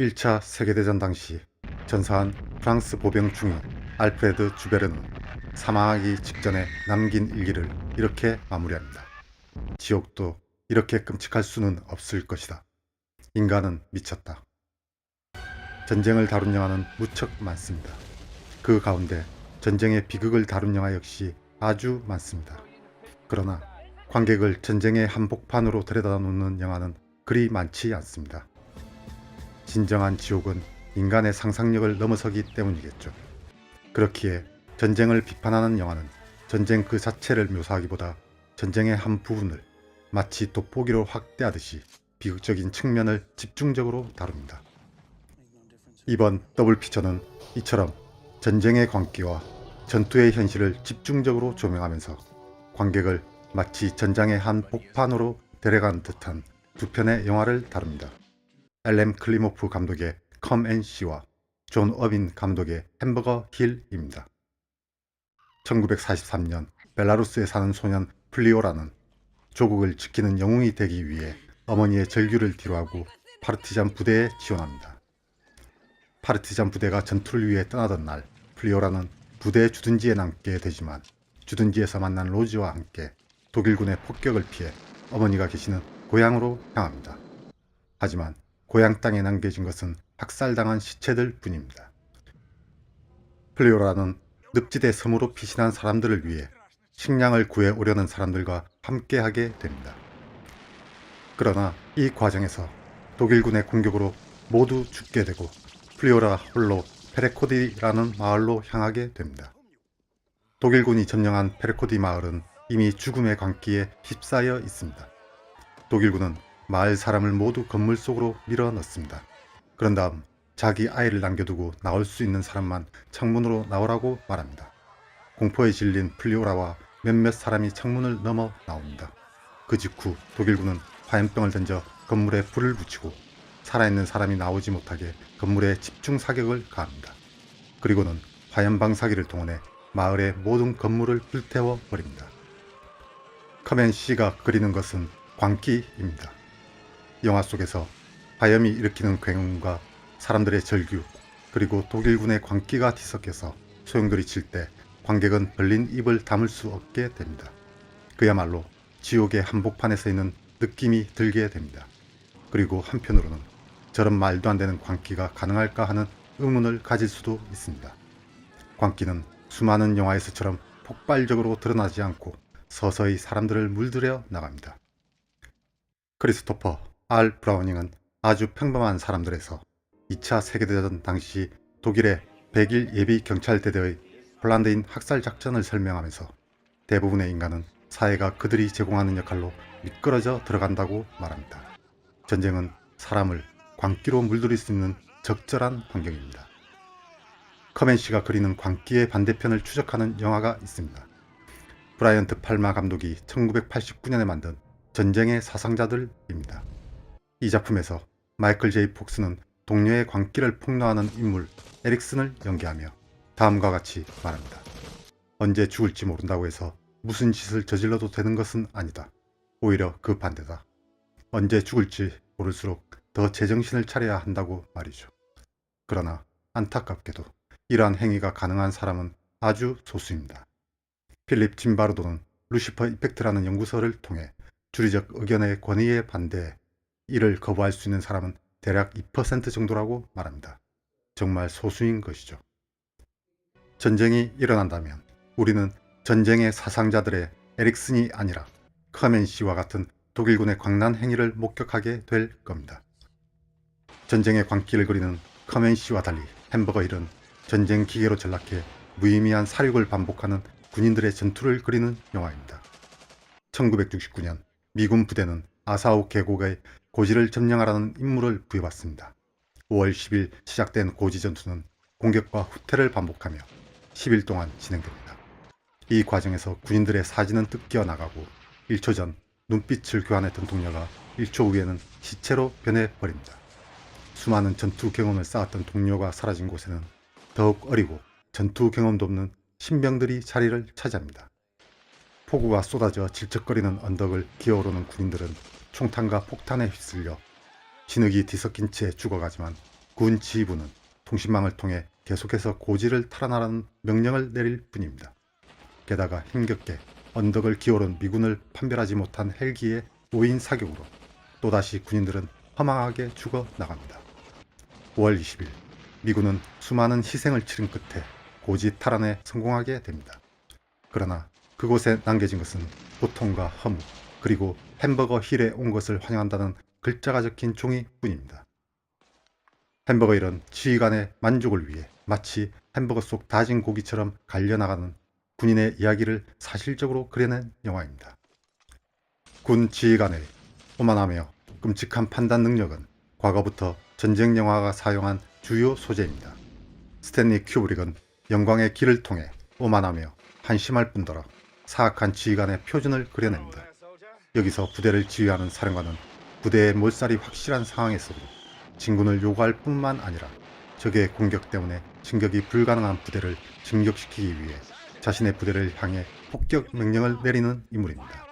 1차 세계대전 당시 전사한 프랑스 보병 중위 알프레드 주베르는 사망하기 직전에 남긴 일기를 이렇게 마무리합니다. 지옥도 이렇게 끔찍할 수는 없을 것이다. 인간은 미쳤다. 전쟁을 다룬 영화는 무척 많습니다. 그 가운데 전쟁의 비극을 다룬 영화 역시 아주 많습니다. 그러나 관객을 전쟁의 한복판으로 데려다 놓는 영화는 그리 많지 않습니다. 진정한 지옥은 인간의 상상력을 넘어서기 때문이겠죠. 그렇기에 전쟁을 비판하는 영화는 전쟁 그 자체를 묘사하기보다 전쟁의 한 부분을 마치 돋보기로 확대하듯이 비극적인 측면을 집중적으로 다룹니다. 이번 더블피처는 이처럼 전쟁의 광기와 전투의 현실을 집중적으로 조명하면서 관객을 마치 전장의 한 복판으로 데려간 듯한 두 편의 영화를 다룹니다. 엘렘 클리모프 감독의 컴 앤 시와 존 어빈 감독의 햄버거 힐입니다. 1943년 벨라루스에 사는 소년 플리오라는 조국을 지키는 영웅이 되기 위해 어머니의 절규를 뒤로하고 파르티잔 부대에 지원합니다. 파르티잔 부대가 전투를 위해 떠나던 날 플리오라는 부대 주둔지에 남게 되지만 주둔지에서 만난 로즈와 함께 독일군의 폭격을 피해 어머니가 계시는 고향으로 향합니다. 하지만 고향 땅에 남겨진 것은 학살당한 시체들 뿐입니다. 플리오라는 늪지대 섬으로 피신한 사람들을 위해 식량을 구해 오려는 사람들과 함께하게 됩니다. 그러나 이 과정에서 독일군의 공격으로 모두 죽게 되고 플리오라 홀로 페레코디라는 마을로 향하게 됩니다. 독일군이 점령한 페레코디 마을은 이미 죽음의 광기에 휩싸여 있습니다. 독일군은 마을 사람을 모두 건물 속으로 밀어넣습니다. 그런 다음 자기 아이를 남겨두고 나올 수 있는 사람만 창문으로 나오라고 말합니다. 공포에 질린 플리오라와 몇몇 사람이 창문을 넘어 나옵니다. 그 직후 독일군은 화염병을 던져 건물에 불을 붙이고 살아있는 사람이 나오지 못하게 건물에 집중 사격을 가합니다. 그리고는 화염방사기를 동원해 마을의 모든 건물을 불태워 버립니다. 커맨 씨가 그리는 것은 광기입니다. 영화 속에서 화염이 일으키는 굉음과 사람들의 절규 그리고 독일군의 광기가 뒤섞여서 소용돌이 칠 때 관객은 벌린 입을 다물 수 없게 됩니다. 그야말로 지옥의 한복판에 서 있는 느낌이 들게 됩니다. 그리고 한편으로는 저런 말도 안 되는 광기가 가능할까 하는 의문을 가질 수도 있습니다. 광기는 수많은 영화에서처럼 폭발적으로 드러나지 않고 서서히 사람들을 물들여 나갑니다. 크리스토퍼 R. 브라우닝은 아주 평범한 사람들에서 2차 세계대전 당시 독일의 백일 예비 경찰대대의 폴란드인 학살 작전을 설명하면서 대부분의 인간은 사회가 그들이 제공하는 역할로 미끄러져 들어간다고 말합니다. 전쟁은 사람을 광기로 물들일 수 있는 적절한 환경입니다. 커맨 씨가 그리는 광기의 반대편을 추적하는 영화가 있습니다. 브라이언트 팔마 감독이 1989년에 만든 전쟁의 사상자들입니다. 이 작품에서 마이클 제이 폭스는 동료의 광기를 폭로하는 인물 에릭슨을 연기하며 다음과 같이 말합니다. 언제 죽을지 모른다고 해서 무슨 짓을 저질러도 되는 것은 아니다. 오히려 그 반대다. 언제 죽을지 모를수록 더 제정신을 차려야 한다고 말이죠. 그러나 안타깝게도 이러한 행위가 가능한 사람은 아주 소수입니다. 필립 짐바르도는 루시퍼 이펙트라는 연구서를 통해 주류적 의견의 권위에 반대해 이를 거부할 수 있는 사람은 대략 2% 정도라고 말합니다. 정말 소수인 것이죠. 전쟁이 일어난다면 우리는 전쟁의 사상자들의 에릭슨이 아니라 커맨 씨와 같은 독일군의 광란 행위를 목격하게 될 겁니다. 전쟁의 광기를 그리는 커맨 씨와 달리 햄버거 힐은 전쟁 기계로 전락해 무의미한 사륙을 반복하는 군인들의 전투를 그리는 영화입니다. 1969년 미군 부대는 아사오 계곡의 고지를 점령하라는 임무를 부여받습니다. 5월 10일 시작된 고지 전투는 공격과 후퇴를 반복하며 10일 동안 진행됩니다. 이 과정에서 군인들의 사진은 뜯겨 나가고 1초 전 눈빛을 교환했던 동료가 1초 후에는 시체로 변해버립니다. 수많은 전투 경험을 쌓았던 동료가 사라진 곳에는 더욱 어리고 전투 경험도 없는 신병들이 자리를 차지합니다. 폭우가 쏟아져 질척거리는 언덕을 기어오르는 군인들은 총탄과 폭탄에 휩쓸려 진흙이 뒤섞인 채 죽어가지만 군 지휘부는 통신망을 통해 계속해서 고지를 탈환하라는 명령을 내릴 뿐입니다. 게다가 힘겹게 언덕을 기어오른 미군을 판별하지 못한 헬기의 오인 사격으로 또다시 군인들은 허망하게 죽어 나갑니다. 5월 20일 미군은 수많은 희생을 치른 끝에 고지 탈환에 성공하게 됩니다. 그러나 그곳에 남겨진 것은 고통과 허무 그리고 햄버거 힐에 온 것을 환영한다는 글자가 적힌 종이뿐입니다. 햄버거 힐은 지휘관의 만족을 위해 마치 햄버거 속 다진 고기처럼 갈려나가는 군인의 이야기를 사실적으로 그려낸 영화입니다. 군 지휘관의 오만하며 끔찍한 판단 능력은 과거부터 전쟁 영화가 사용한 주요 소재입니다. 스탠리 큐브릭은 영광의 길을 통해 오만하며 한심할 뿐더러 사악한 지휘관의 표준을 그려냅니다. 여기서 부대를 지휘하는 사령관은 부대의 몰살이 확실한 상황에서도 진군을 요구할 뿐만 아니라 적의 공격 때문에 진격이 불가능한 부대를 진격시키기 위해 자신의 부대를 향해 폭격 명령을 내리는 인물입니다.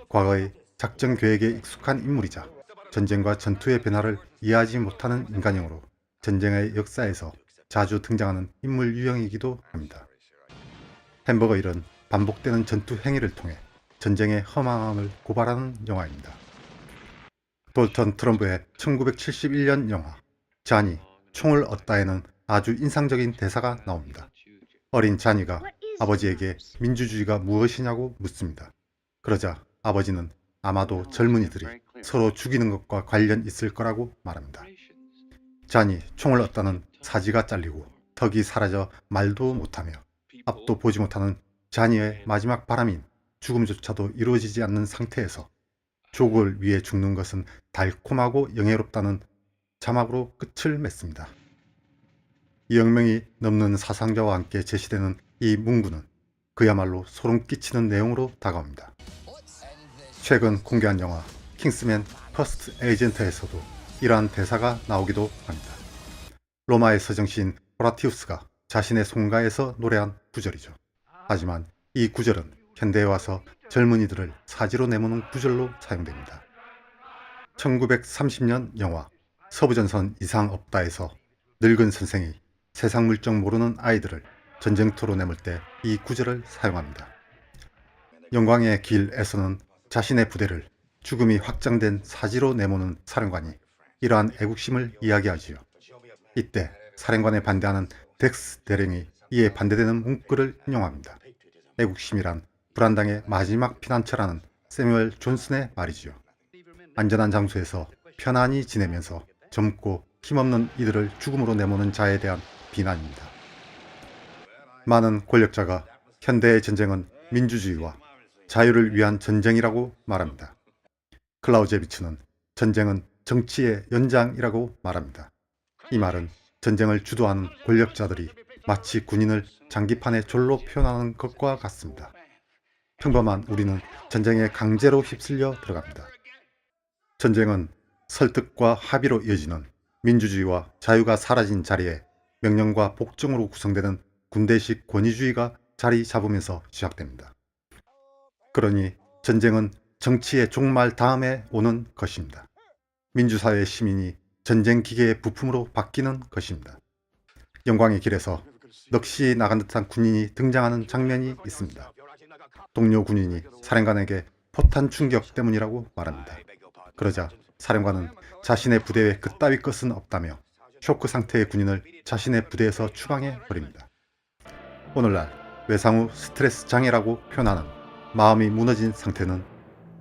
과거의 작전 계획에 익숙한 인물이자 전쟁과 전투의 변화를 이해하지 못하는 인간형으로 전쟁의 역사에서 자주 등장하는 인물 유형이기도 합니다. 햄버거 힐은 반복되는 전투 행위를 통해 전쟁의 허망함을 고발하는 영화입니다. 돌턴 트럼브의 1971년 영화 자니 총을 얻다에는 아주 인상적인 대사가 나옵니다. 어린 자니가 아버지에게 민주주의가 무엇이냐고 묻습니다. 그러자 아버지는 아마도 젊은이들이 서로 죽이는 것과 관련 있을 거라고 말합니다. 자니 총을 얻다는 사지가 잘리고 턱이 사라져 말도 못하며 앞도 보지 못하는 자니의 마지막 바람인 죽음조차도 이루어지지 않는 상태에서 조국을 위해 죽는 것은 달콤하고 영예롭다는 자막으로 끝을 맺습니다. 2억 명이 넘는 사상자와 함께 제시되는 이 문구는 그야말로 소름 끼치는 내용으로 다가옵니다. 최근 공개한 영화 킹스맨 퍼스트 에이전트에서도 이러한 대사가 나오기도 합니다. 로마의 서정시인 호라티우스가 자신의 송가에서 노래한 구절이죠. 하지만 이 구절은 현대에 와서 젊은이들을 사지로 내모는 구절로 사용됩니다. 1930년 영화 서부전선 이상 없다에서 늙은 선생이 세상 물정 모르는 아이들을 전쟁터로 내몰 때 이 구절을 사용합니다. 영광의 길에서는 자신의 부대를 죽음이 확정된 사지로 내모는 사령관이 이러한 애국심을 이야기하지요. 이때 사령관에 반대하는 덱스 대령이 이에 반대되는 문구를 인용합니다. 애국심이란 불안당의 마지막 피난처라는 세뮤얼 존슨의 말이지요. 안전한 장소에서 편안히 지내면서 젊고 힘없는 이들을 죽음으로 내모는 자에 대한 비난입니다. 많은 권력자가 현대의 전쟁은 민주주의와 자유를 위한 전쟁이라고 말합니다. 클라우제비츠는 전쟁은 정치의 연장이라고 말합니다. 이 말은 전쟁을 주도하는 권력자들이 마치 군인을 장기판에 졸로 표현하는 것과 같습니다. 평범한 우리는 전쟁에 강제로 휩쓸려 들어갑니다. 전쟁은 설득과 합의로 이어지는 민주주의와 자유가 사라진 자리에 명령과 복종으로 구성되는 군대식 권위주의가 자리 잡으면서 시작됩니다. 그러니 전쟁은 정치의 종말 다음에 오는 것입니다. 민주사회의 시민이 전쟁 기계의 부품으로 바뀌는 것입니다. 영광의 길에서 넋이 나간 듯한 군인이 등장하는 장면이 있습니다. 동료 군인이 사령관에게 포탄 충격 때문이라고 말합니다. 그러자 사령관은 자신의 부대에 그따위 것은 없다며 쇼크 상태의 군인을 자신의 부대에서 추방해 버립니다. 오늘날 외상 후 스트레스 장애라고 표현하는 마음이 무너진 상태는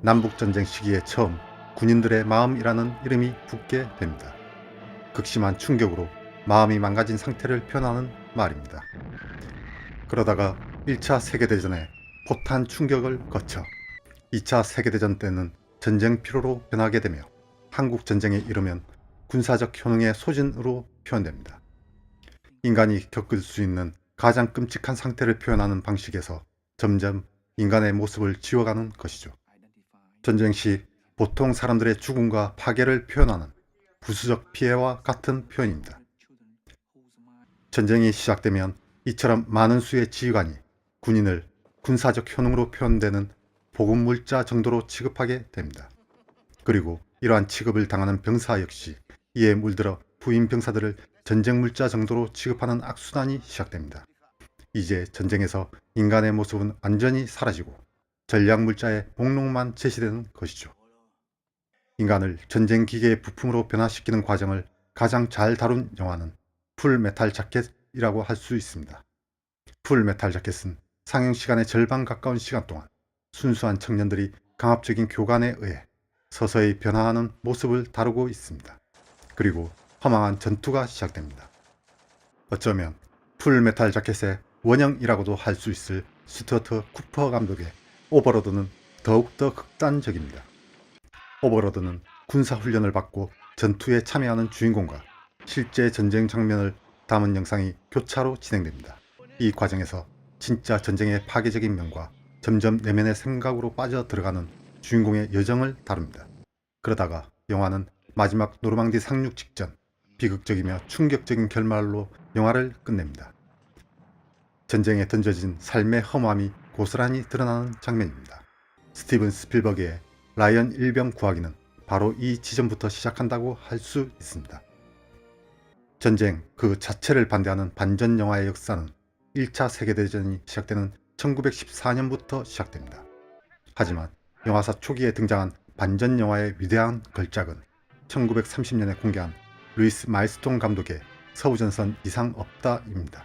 남북전쟁 시기에 처음 군인들의 마음이라는 이름이 붙게 됩니다. 극심한 충격으로 마음이 망가진 상태를 표현하는 말입니다. 그러다가 1차 세계대전에 포탄 충격을 거쳐 2차 세계대전 때는 전쟁 피로로 변하게 되며 한국전쟁에 이르면 군사적 효능의 소진으로 표현됩니다. 인간이 겪을 수 있는 가장 끔찍한 상태를 표현하는 방식에서 점점 인간의 모습을 지워가는 것이죠. 전쟁 시 보통 사람들의 죽음과 파괴를 표현하는 부수적 피해와 같은 표현입니다. 전쟁이 시작되면 이처럼 많은 수의 지휘관이 군인을 군사적 효능으로 표현되는 보급물자 정도로 취급하게 됩니다. 그리고 이러한 취급을 당하는 병사 역시 이에 물들어 부임 병사들을 전쟁 물자 정도로 취급하는 악순환이 시작됩니다. 이제 전쟁에서 인간의 모습은 완전히 사라지고 전략 물자의 목록만 제시되는 것이죠. 인간을 전쟁 기계의 부품으로 변화시키는 과정을 가장 잘 다룬 영화는 풀메탈 자켓이라고 할 수 있습니다. 풀메탈 자켓은 상영 시간의 절반 가까운 시간 동안 순수한 청년들이 강압적인 교관에 의해 서서히 변화하는 모습을 다루고 있습니다. 그리고 허망한 전투가 시작됩니다. 어쩌면 풀메탈 자켓의 원형이라고도 할 수 있을 스튜어트 쿠퍼 감독의 오버로드는 더욱더 극단적입니다. 오버로드는 군사훈련을 받고 전투에 참여하는 주인공과 실제 전쟁 장면을 담은 영상이 교차로 진행됩니다. 이 과정에서 진짜 전쟁의 파괴적인 면과 점점 내면의 생각으로 빠져 들어가는 주인공의 여정을 다룹니다. 그러다가 영화는 마지막 노르망디 상륙 직전 비극적이며 충격적인 결말로 영화를 끝냅니다. 전쟁에 던져진 삶의 허무함이 고스란히 드러나는 장면입니다. 스티븐 스필버그의 라이언 일병 구하기는 바로 이 지점부터 시작한다고 할 수 있습니다. 전쟁 그 자체를 반대하는 반전 영화의 역사는 1차 세계대전이 시작되는 1914년부터 시작됩니다. 하지만 영화사 초기에 등장한 반전 영화의 위대한 걸작은 1930년에 공개한 루이스 마일스톤 감독의 서부전선 이상 없다입니다.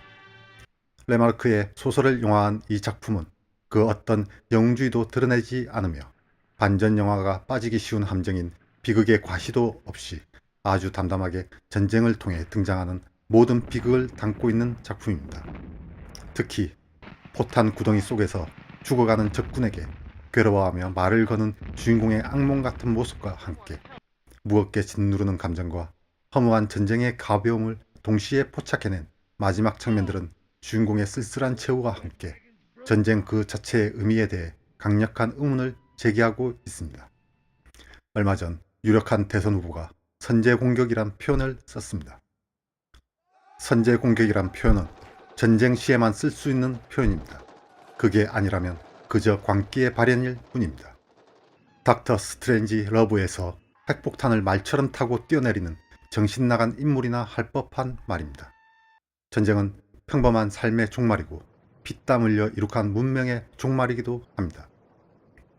레마르크의 소설을 영화한 이 작품은 그 어떤 영웅주의도 드러내지 않으며 반전 영화가 빠지기 쉬운 함정인 비극의 과시도 없이 아주 담담하게 전쟁을 통해 등장하는 모든 비극을 담고 있는 작품입니다. 특히 포탄 구덩이 속에서 죽어가는 적군에게 괴로워하며 말을 거는 주인공의 악몽 같은 모습과 함께 무겁게 짓누르는 감정과 허무한 전쟁의 가벼움을 동시에 포착해낸 마지막 장면들은 주인공의 쓸쓸한 최후와 함께 전쟁 그 자체의 의미에 대해 강력한 의문을 제기하고 있습니다. 얼마 전 유력한 대선 후보가 선제공격이란 표현을 썼습니다. 선제공격이란 표현은 전쟁 시에만 쓸 수 있는 표현입니다. 그게 아니라면 그저 광기의 발현일 뿐입니다. 닥터 스트레인지 러브에서 핵폭탄을 말처럼 타고 뛰어내리는 정신나간 인물이나 할 법한 말입니다. 전쟁은 평범한 삶의 종말이고 피땀 흘려 이룩한 문명의 종말이기도 합니다.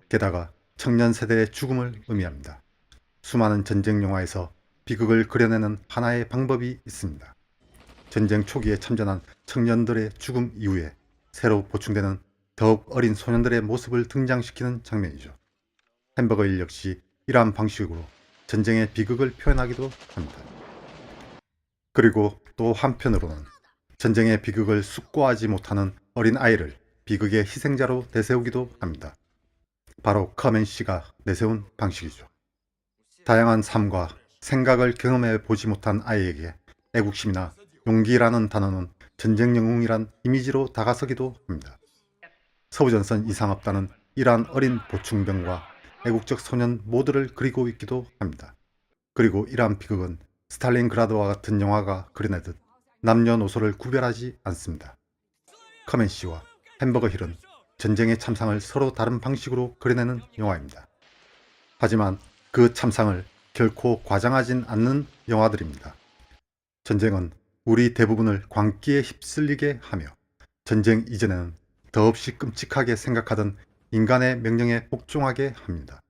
게다가 청년 세대의 죽음을 의미합니다. 수많은 전쟁 영화에서 비극을 그려내는 하나의 방법이 있습니다. 전쟁 초기에 참전한 청년들의 죽음 이후에 새로 보충되는 더욱 어린 소년들의 모습을 등장시키는 장면이죠. 햄버거 일 역시 이러한 방식으로 전쟁의 비극을 표현하기도 합니다. 그리고 또 한편으로는 전쟁의 비극을 숙고하지 못하는 어린 아이를 비극의 희생자로 내세우기도 합니다. 바로 커맨시가 내세운 방식이죠. 다양한 삶과 생각을 경험해 보지 못한 아이에게 애국심이나 용기라는 단어는 전쟁 영웅이란 이미지로 다가서기도 합니다. 서부전선 이상 없다는 이러한 어린 보충병과 애국적 소년 모두를 그리고 있기도 합니다. 그리고 이러한 비극은 스탈린그라드와 같은 영화가 그려내듯 남녀노소를 구별하지 않습니다. 커맨시와 햄버거 힐은 전쟁의 참상을 서로 다른 방식으로 그려내는 영화입니다. 하지만 그 참상을 결코 과장하진 않는 영화들입니다. 전쟁은 우리 대부분을 광기에 휩쓸리게 하며 전쟁 이전에는 더없이 끔찍하게 생각하던 인간의 명령에 복종하게 합니다.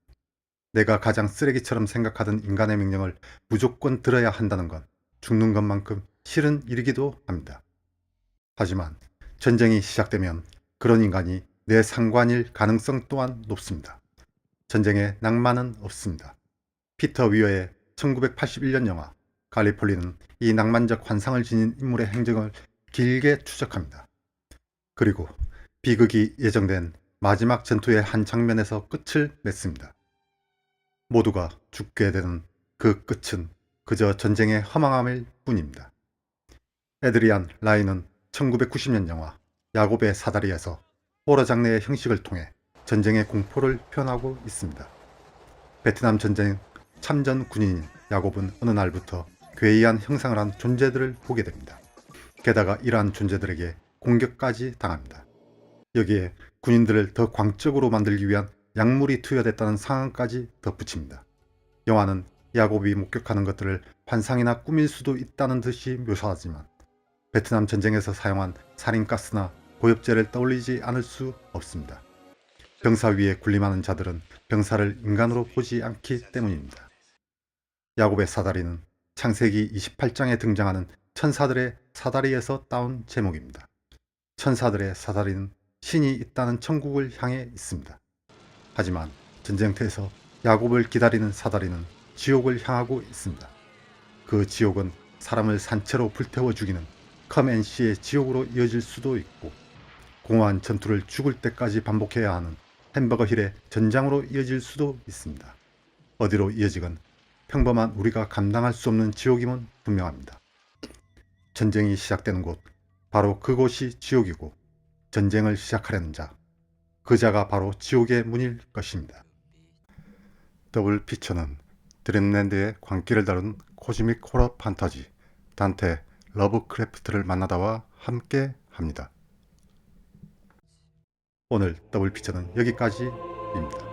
내가 가장 쓰레기처럼 생각하던 인간의 명령을 무조건 들어야 한다는 건 죽는 것만큼 싫은 일이기도 합니다. 하지만 전쟁이 시작되면 그런 인간이 내 상관일 가능성 또한 높습니다. 전쟁에 낭만은 없습니다. 피터 위어의 1981년 영화 갈리폴리는 이 낭만적 환상을 지닌 인물의 행적을 길게 추적합니다. 그리고 비극이 예정된 마지막 전투의 한 장면에서 끝을 맺습니다. 모두가 죽게 되는 그 끝은 그저 전쟁의 허망함일 뿐입니다. 에드리안 라인은 1990년 영화 야곱의 사다리에서 호러 장르의 형식을 통해 전쟁의 공포를 표현하고 있습니다. 베트남 전쟁 참전 군인인 야곱은 어느 날부터 괴이한 형상을 한 존재들을 보게 됩니다. 게다가 이러한 존재들에게 공격까지 당합니다. 여기에 군인들을 더 광적으로 만들기 위한 약물이 투여됐다는 상황까지 덧붙입니다. 영화는 야곱이 목격하는 것들을 환상이나 꿈일 수도 있다는 듯이 묘사하지만 베트남 전쟁에서 사용한 살인가스나 고엽제를 떠올리지 않을 수 없습니다. 병사 위에 군림하는 자들은 병사를 인간으로 보지 않기 때문입니다. 야곱의 사다리는 창세기 28장에 등장하는 천사들의 사다리에서 따온 제목입니다. 천사들의 사다리는 신이 있다는 천국을 향해 있습니다. 하지만 전쟁터에서 야곱을 기다리는 사다리는 지옥을 향하고 있습니다. 그 지옥은 사람을 산채로 불태워 죽이는 컴앤시의 지옥으로 이어질 수도 있고, 공허한 전투를 죽을 때까지 반복해야 하는 햄버거 힐의 전장으로 이어질 수도 있습니다. 어디로 이어지건 평범한 우리가 감당할 수 없는 지옥임은 분명합니다. 전쟁이 시작되는 곳, 바로 그곳이 지옥이고, 전쟁을 시작하려는 자, 그 자가 바로 지옥의 문일 것입니다. 더블 피처는 드림랜드의 광기를 다룬 코즈믹 호러 판타지 단테 러브크래프트를 만나다와 함께 합니다. 오늘 더블 피처는 여기까지입니다.